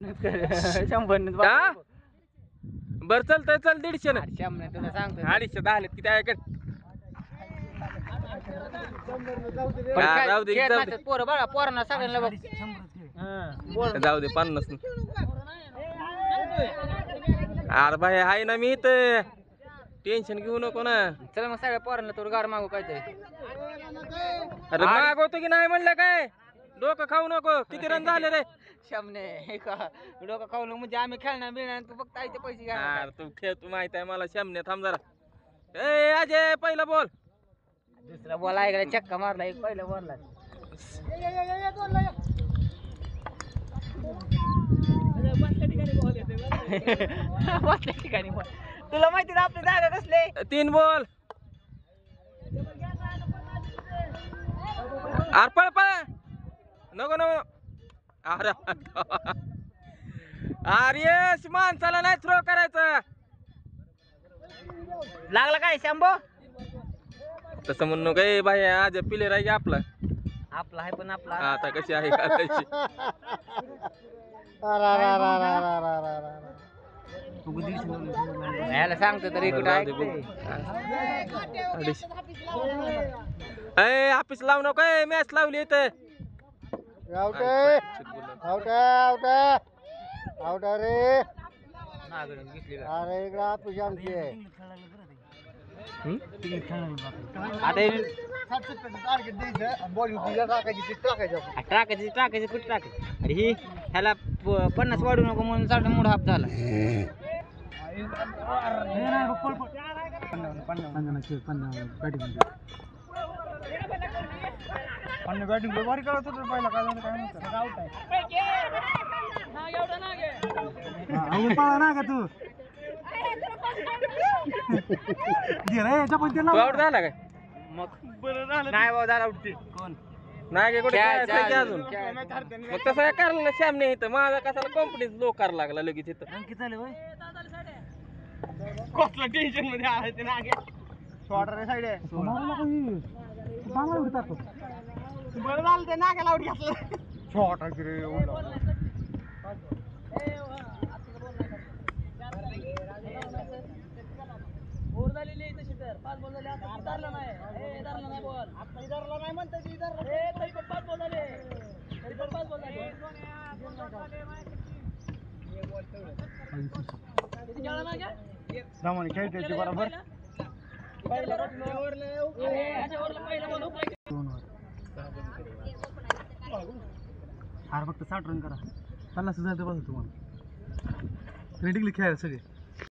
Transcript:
100 हा बर चल 150 ना तुला सांगतो 250 झाले किती आहे का जाऊ दे पोरं बघा पोरांना सगळ्यांना बघ जाऊ दे 50 अरे भाई आहे ना मी तर टेन्शन घेऊ नको ना चल मग सगळ्या पोरांना थोडं गार मागू काहीतरी अरे मागवतो की नाही म्हणलं काय डोकं खाऊ नको किती रन झाले रे शामने हे का डोकं खाऊ नको म्हणजे आम्ही खेळणार बिळणार तू फक्त आईचे पैसे घ्या तू खेळ तू माहित आहे मला शामने थांब जरा ए अजय पहिला बॉल दुसरा बॉल ऐकला चक्का मारला एक पहिला बॉलला ठिकाणी बॉल तुला माहिती ना आपले दादा नसले 3 बॉल पळ नको अरे अरे माणसाला नाही थ्रो करायचं लागला काय शंभो तसं म्हणू काय बाई आज प्लेअर आहे आपला आपला आहे पण आपला आता कशी आहे का तशी याला सांगतो तरी कुठं ऑफिस लावू नको मॅच लावली इथे अरे इकडे आपली आमची आहे टाकायची कुठे टाकायची अरे ही ह्याला 50 वाढू नको म्हणून साठ मूड हाफ झाला बॅटिंग भारी करत होतो पहिला काय ना का तू आउट झाला काय मग नाही बाबा झाला उठते कोण नाही कुठे अजून मग तसं करायला श्यामने इथं माझा कसाला कॉन्फिडन्स लो करायला लागला लगेच इथं अंकित झाले कसलं टेन्शन मध्ये आहे ते नागे शॉर्टर साईड आहे बरं झालं ते नाग्याला आउट घेतलं शॉर्ट बोर झालेली आहे तशी तर 5 बॉल झाले आता धरला नाही बॉल आता धरला नाही म्हणतात की तरी पण 5 बॉल झाले तरी पण 5 बॉल झाले रामाने खेळते बरोबर अरे फक्त 60 रन करा 50 हजार बघा तुम्हाला क्रिटिकली खेळायला सगळे